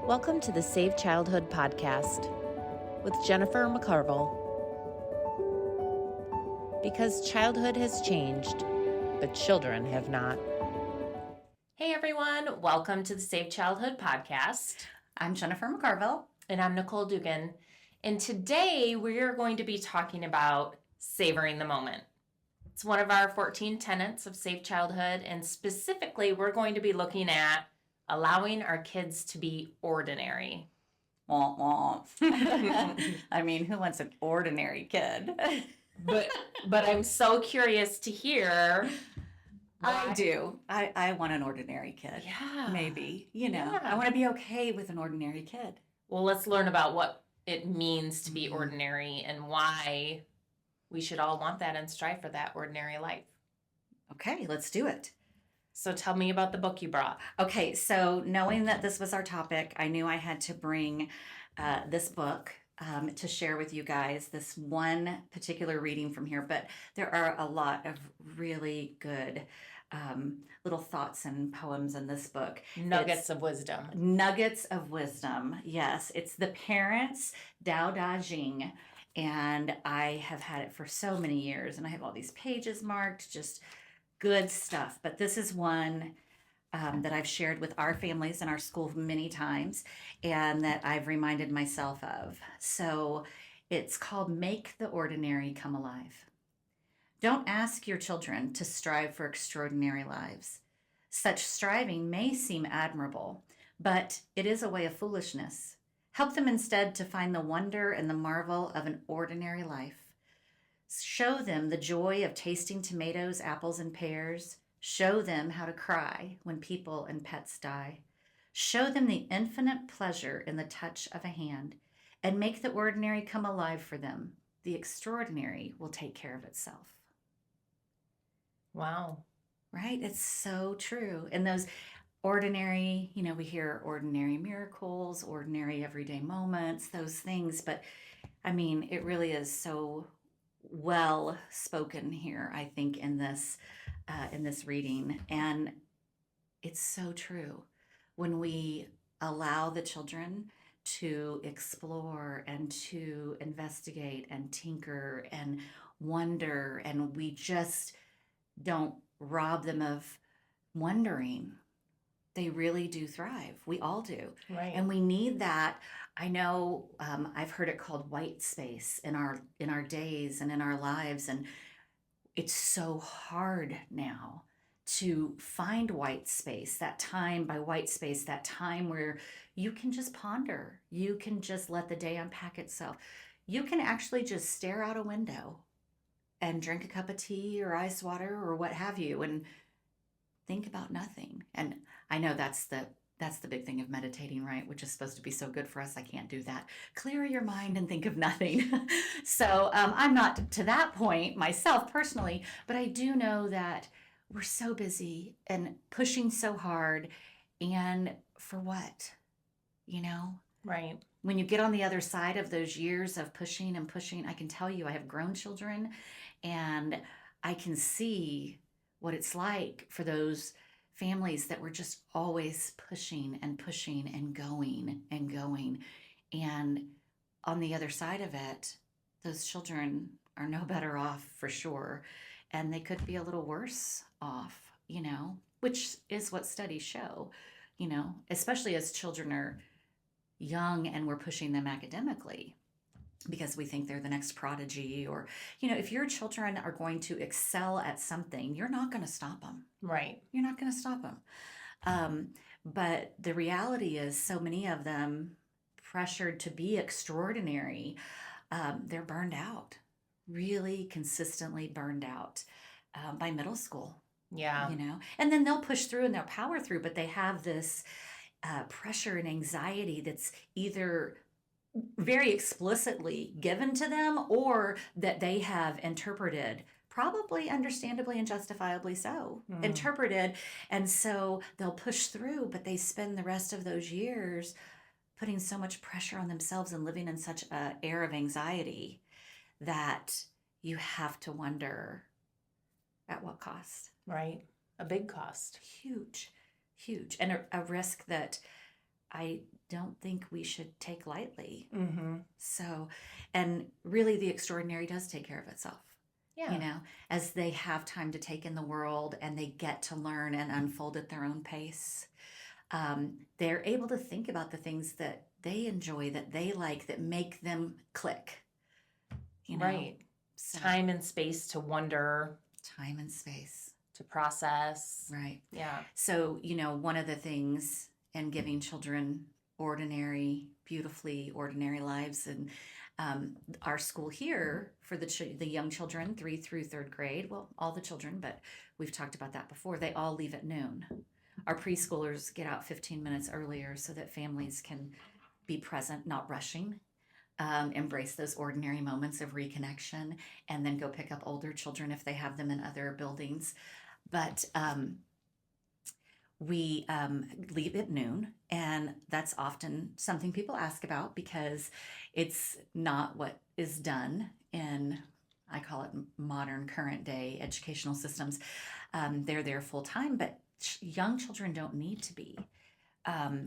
Welcome to the Save Childhood podcast with Jennifer McCarville. Because childhood has changed, but children have not. Hey everyone, welcome to the Save Childhood podcast. I'm Jennifer McCarville. And I'm Nicole Dugan. And today we're going to be talking about savoring the moment. It's one of our 14 tenets of Save Childhood, and specifically we're going to be looking at allowing our kids to be ordinary. Womp womp. I mean, who wants an ordinary kid? But I'm so curious to hear. I do. I want an ordinary kid. Yeah. Maybe. Yeah. Yeah. I want to be okay with an ordinary kid. Well, let's learn about what it means to be ordinary and why we should all want that and strive for that ordinary life. Okay, let's do it. So tell me about the book you brought. Okay, so knowing that this was our topic, I knew I had to bring this book to share with you guys, this one particular reading from here, but there are a lot of really good little thoughts and poems in this book. Nuggets of wisdom. Nuggets of wisdom, yes. It's The Parents' Dao Da Jing, and I have had it for so many years, and I have all these pages marked, just good stuff. But this is one that I've shared with our families in our school many times and that I've reminded myself of. So it's called Make the Ordinary Come Alive. Don't ask your children to strive for extraordinary lives. Such striving may seem admirable, but it is a way of foolishness. Help them instead to find the wonder and the marvel of an ordinary life. Show them the joy of tasting tomatoes, apples, and pears. Show them how to cry when people and pets die. Show them the infinite pleasure in the touch of a hand, and make the ordinary come alive for them. The extraordinary will take care of itself. Wow. Right? It's so true. And those ordinary, we hear ordinary miracles, ordinary everyday moments, those things. But I mean, it really is so well spoken here, I think, in this reading. And it's so true. When we allow the children to explore and to investigate and tinker and wonder, and we just don't rob them of wondering, they really do thrive. We all do. Right. And we need that. I know I've heard it called white space in our days and in our lives. And it's so hard now to find white space, that time by white space, that time where you can just ponder. You can just let the day unpack itself. You can actually just stare out a window and drink a cup of tea or ice water or what have you and think about nothing. And I know that's the big thing of meditating, right? Which is supposed to be so good for us. I can't do that. Clear your mind and think of nothing. So I'm not to that point myself personally, but I do know that we're so busy and pushing so hard. And for what? Right. When you get on the other side of those years of pushing and pushing, I can tell you I have grown children and I can see what it's like for those families that were just always pushing and pushing and going and going. And on the other side of it, those children are no better off for sure. And they could be a little worse off, which is what studies show, especially as children are young and we're pushing them academically because we think they're the next prodigy, or, if your children are going to excel at something, you're not going to stop them. Right. You're not going to stop them. But the reality is so many of them pressured to be extraordinary, they're burned out, really consistently burned out by middle school. Yeah. And then they'll push through and they'll power through, but they have this pressure and anxiety that's either very explicitly given to them or that they have interpreted, probably understandably and justifiably so, interpreted. And so they'll push through, but they spend the rest of those years putting so much pressure on themselves and living in such an air of anxiety that you have to wonder, at what cost? Right. A big cost. Huge, and a risk that I don't think we should take lightly. Mm-hmm. So, and really the extraordinary does take care of itself. Yeah. You know, as they have time to take in the world and they get to learn and unfold at their own pace, they're able to think about the things that they enjoy, that they like, that make them click. You know, Right. so Time and space to wonder, time and space. to process. Right. Yeah. So, you know, one of the things in giving children ordinary, beautifully ordinary lives, and our school here for the young children, 3 through 3rd grade, well, all the children, but we've talked about that before, they all leave at noon. Our preschoolers get out 15 minutes earlier so that families can be present, not rushing. Embrace those ordinary moments of reconnection, and then go pick up older children if they have them in other buildings. But we leave at noon, and that's often something people ask about because it's not what is done in, I call it modern current day educational systems. They're there full time, but young children don't need to be.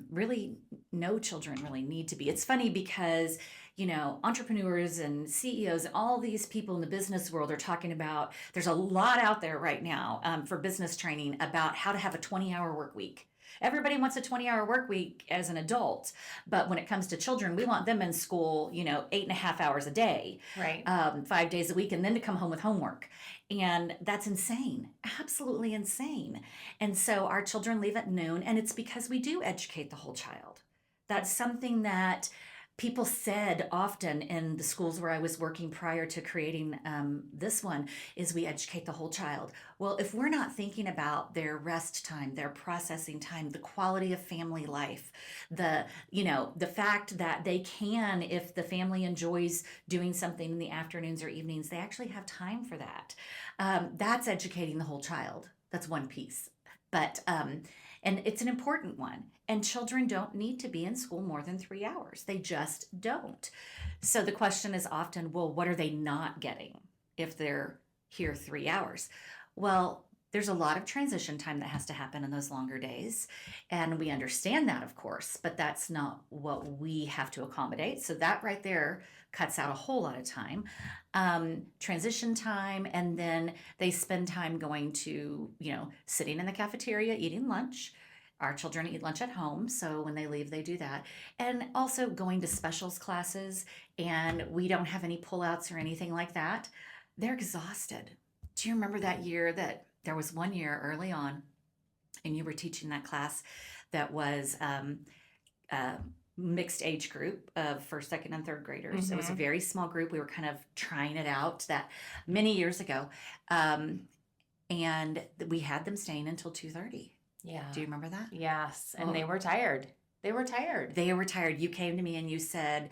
Really, no children really need to be. It's funny because, you know, entrepreneurs and CEOs and all these people in the business world are talking about, there's a lot out there right now for business training about how to have a 20-hour work week. Everybody wants a 20-hour work week as an adult, but when it comes to children, we want them in school, you know, 8.5 hours a day, Right. 5 days a week, and then to come home with homework. And that's insane, absolutely insane. And so our children leave at noon, and it's because we do educate the whole child. That's something that people said often in the schools where I was working prior to creating this one, is we educate the whole child. Well, if we're not thinking about their rest time, their processing time, the quality of family life, the fact that they can, if the family enjoys doing something in the afternoons or evenings, they actually have time for that. That's educating the whole child. That's one piece. But and it's an important one. And children don't need to be in school more than 3 hours. They just don't. So the question is often, well, what are they not getting if they're here 3 hours? Well, there's a lot of transition time that has to happen in those longer days. And we understand that, of course, but that's not what we have to accommodate. So that right there cuts out a whole lot of time. Transition time, and then they spend time going to, sitting in the cafeteria, eating lunch. Our children eat lunch at home, so when they leave, they do that. And also going to specials classes, and we don't have any pullouts or anything like that. They're exhausted. Do you remember that year that there was one year early on, and you were teaching that class that was mixed age group of first, second, and third graders. It was a very small group. We were kind of trying it out that many years ago. And we had them staying until 2:30. Yeah. Do you remember that? Yes. And they were tired. They were tired. They were tired. You came to me and you said,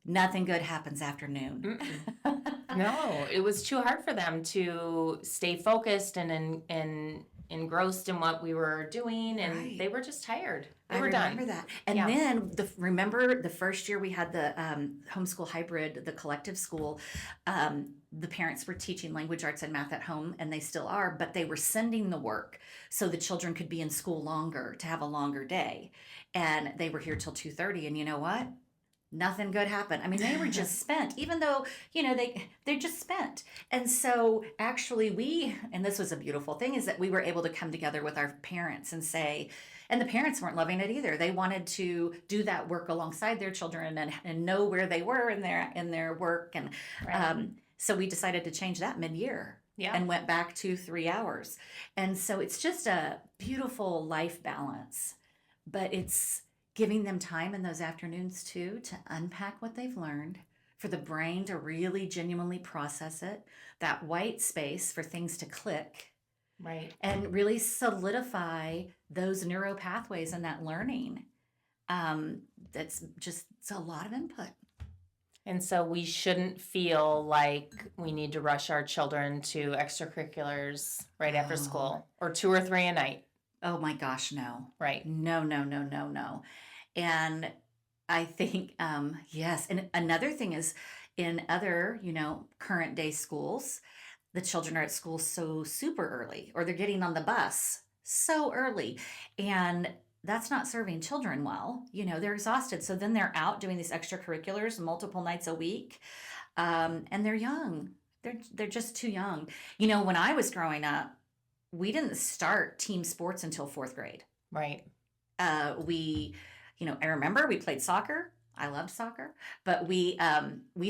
nothing good happens after noon. No, it was too hard for them to stay focused and engrossed in what we were doing, and Right. they were just tired. They I were remember done. that. And Yeah. then remember the first year we had the homeschool hybrid, the collective school. The parents were teaching language arts and math at home, and they still are, but they were sending the work so the children could be in school longer, to have a longer day. And they were here till 2:30, and you know what? Nothing good happened. I mean, they were just spent, even though, they're just spent. And so actually and this was a beautiful thing, is that we were able to come together with our parents and say, and the parents weren't loving it either. They wanted to do that work alongside their children and know where they were in their work. And Right. so we decided to change that mid-year. Yeah. And went back to 3 hours. And so it's just a beautiful life balance, but it's giving them time in those afternoons too to unpack what they've learned, for the brain to really genuinely process it, that white space for things to click, Right. and really solidify those neural pathways and that learning. It's a lot of input. And so we shouldn't feel like we need to rush our children to extracurriculars right after No. school, or 2 or 3 a night. Oh my gosh, no. Right. No, no, no, no, no. And I think, yes. And another thing is, in other, current day schools, the children are at school so super early, or they're getting on the bus so early. And that's not serving children well. They're exhausted. So then they're out doing these extracurriculars multiple nights a week. And they're young. They're just too young. When I was growing up, we didn't start team sports until fourth grade. Right. I remember we played soccer. I loved soccer, but we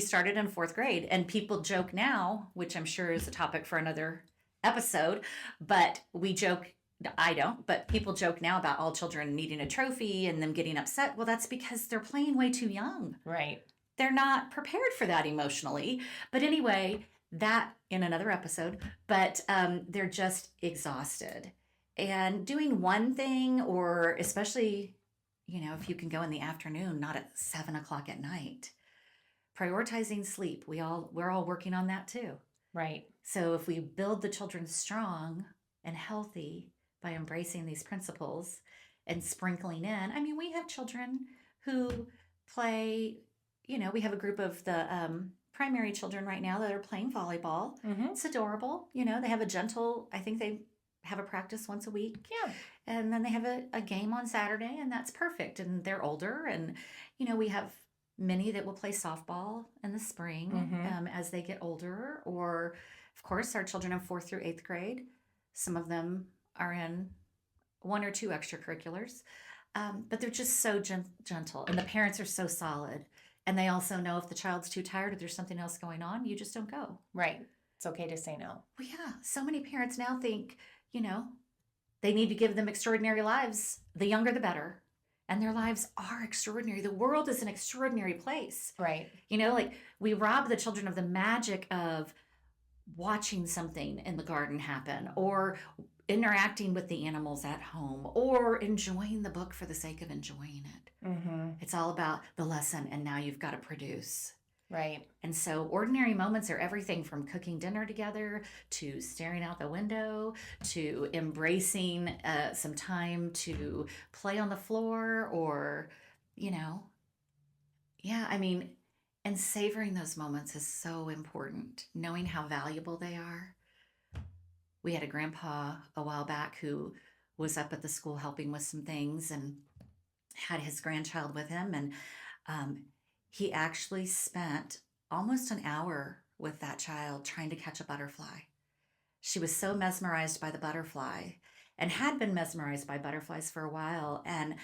started in fourth grade, and people joke now, which I'm sure is a topic for another episode, but we joke. I don't, but people joke now about all children needing a trophy and them getting upset. Well, that's because they're playing way too young. Right. They're not prepared for that emotionally. But anyway, that in another episode, but they're just exhausted. And doing one thing, or especially, if you can go in the afternoon, not at 7 o'clock at night, prioritizing sleep. We're all working on that too. Right. So if we build the children strong and healthy by embracing these principles and sprinkling in, we have children who play, we have a group of the primary children right now that are playing volleyball. Mm-hmm. It's adorable. They have I think they have a practice once a week. Yeah. And then they have a game on Saturday, and that's perfect. And they're older, and, we have many that will play softball in the spring as they get older. Or, of course, our children in 4th through 8th grade, some of them are in 1 or 2 extracurriculars. But they're just so gentle, and the parents are so solid. And they also know if the child's too tired or there's something else going on, you just don't go. Right. It's okay to say no. Well, yeah. So many parents now think, they need to give them extraordinary lives. The younger, the better. And their lives are extraordinary. The world is an extraordinary place. Right. Like we rob the children of the magic of watching something in the garden happen, or interacting with the animals at home, or enjoying the book for the sake of enjoying it. Mm-hmm. It's all about the lesson, and now you've got to produce. Right. And so ordinary moments are everything from cooking dinner together to staring out the window to embracing some time to play on the floor, or, and savoring those moments is so important, knowing how valuable they are. We had a grandpa a while back who was up at the school helping with some things and had his grandchild with him. And he actually spent almost an hour with that child trying to catch a butterfly. She was so mesmerized by the butterfly and had been mesmerized by butterflies for a while. And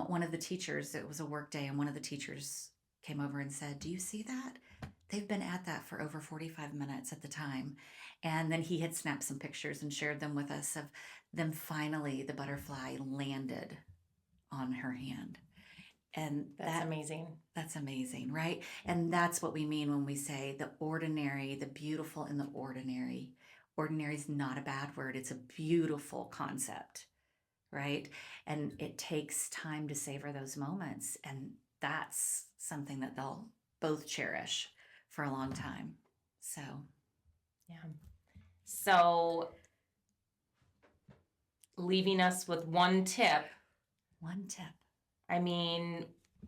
one of the teachers, it was a work day, and one of the teachers came over and said, "Do you see that? They've been at that for over 45 minutes at the time." And then he had snapped some pictures and shared them with us of them finally, the butterfly landed on her hand. And that's amazing. That's amazing, right? And that's what we mean when we say the ordinary, the beautiful in the ordinary. Ordinary is not a bad word. It's a beautiful concept, right? And it takes time to savor those moments. And that's something that they'll both cherish for a long time. So, yeah. So, leaving us with one tip. One tip.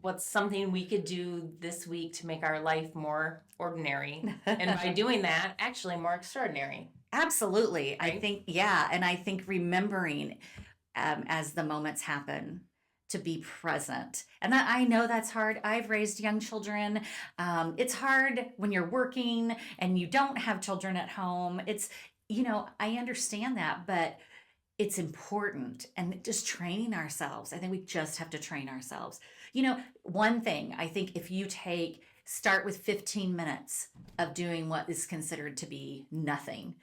What's something we could do this week to make our life more ordinary? And by doing that, actually more extraordinary. Absolutely. Right? I think, yeah. And I think remembering as the moments happen to be present. And I know that's hard. I've raised young children. It's hard when you're working and you don't have children at home. It's, I understand that, but it's important, and just training ourselves. I think we just have to train ourselves. One thing, I think if you start with 15 minutes of doing what is considered to be nothing,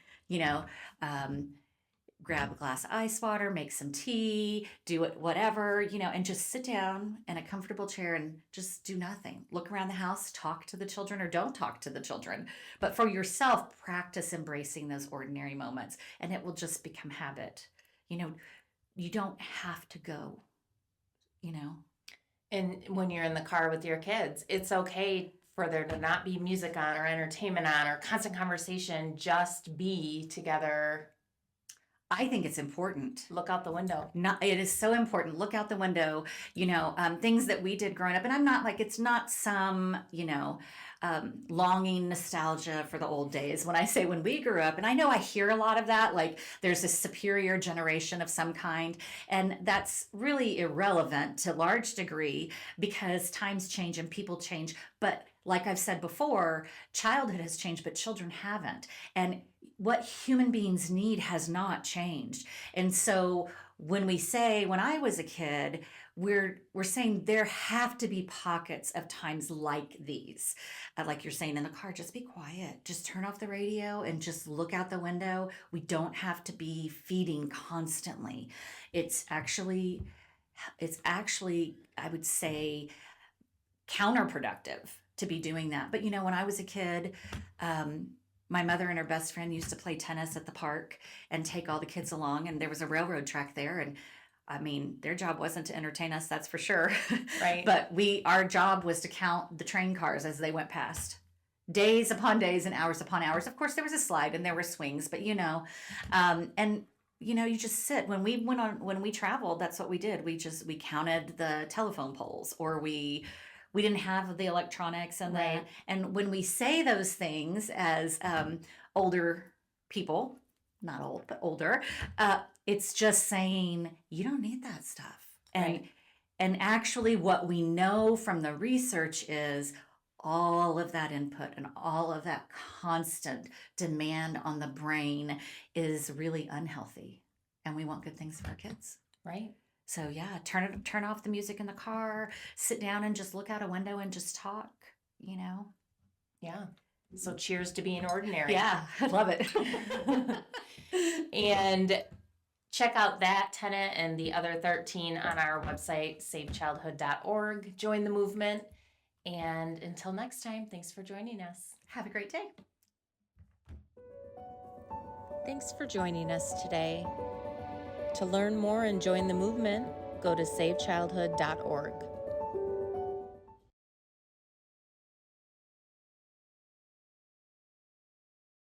grab a glass of ice water, make some tea, do it, whatever, and just sit down in a comfortable chair and just do nothing. Look around the house, talk to the children, or don't talk to the children. But for yourself, practice embracing those ordinary moments, and it will just become habit. You don't have to go, And when you're in the car with your kids, it's okay for there to not be music on or entertainment on or constant conversation, just be together. I think it's important. Look out the window. It is so important. Look out the window, things that we did growing up. And I'm not like, it's not some, longing, nostalgia for the old days. When I say when we grew up, and I know I hear a lot of that, like there's a superior generation of some kind, and that's really irrelevant to large degree because times change and people change. But like I've said before, childhood has changed, but children haven't. And what human beings need has not changed. And so when we say when I was a kid, we're saying there have to be pockets of times like these. Like you're saying in the car, just be quiet. Just turn off the radio and just look out the window. We don't have to be feeding constantly. It's actually I would say counterproductive to be doing that. But when I was a kid, my mother and her best friend used to play tennis at the park and take all the kids along, and there was a railroad track there. And I mean, their job wasn't to entertain us, that's for sure. Right. But our job was to count the train cars as they went past. Days upon days and hours upon hours. Of course, there was a slide and there were swings, but and you just sit. When we traveled, that's what we did. We counted the telephone poles, or we didn't have the electronics and Right. and when we say those things as older people, not old but older, it's just saying you don't need that stuff. Right. And actually what we know from the research is all of that input and all of that constant demand on the brain is really unhealthy, and we want good things for our kids. Right. So yeah, turn off the music in the car, sit down and just look out a window and just talk, Yeah. So cheers to being ordinary. Yeah, I love it. And check out that tenet and the other 13 on our website, savechildhood.org. Join the movement. And until next time, thanks for joining us. Have a great day. Thanks for joining us today. To learn more and join the movement, go to savechildhood.org.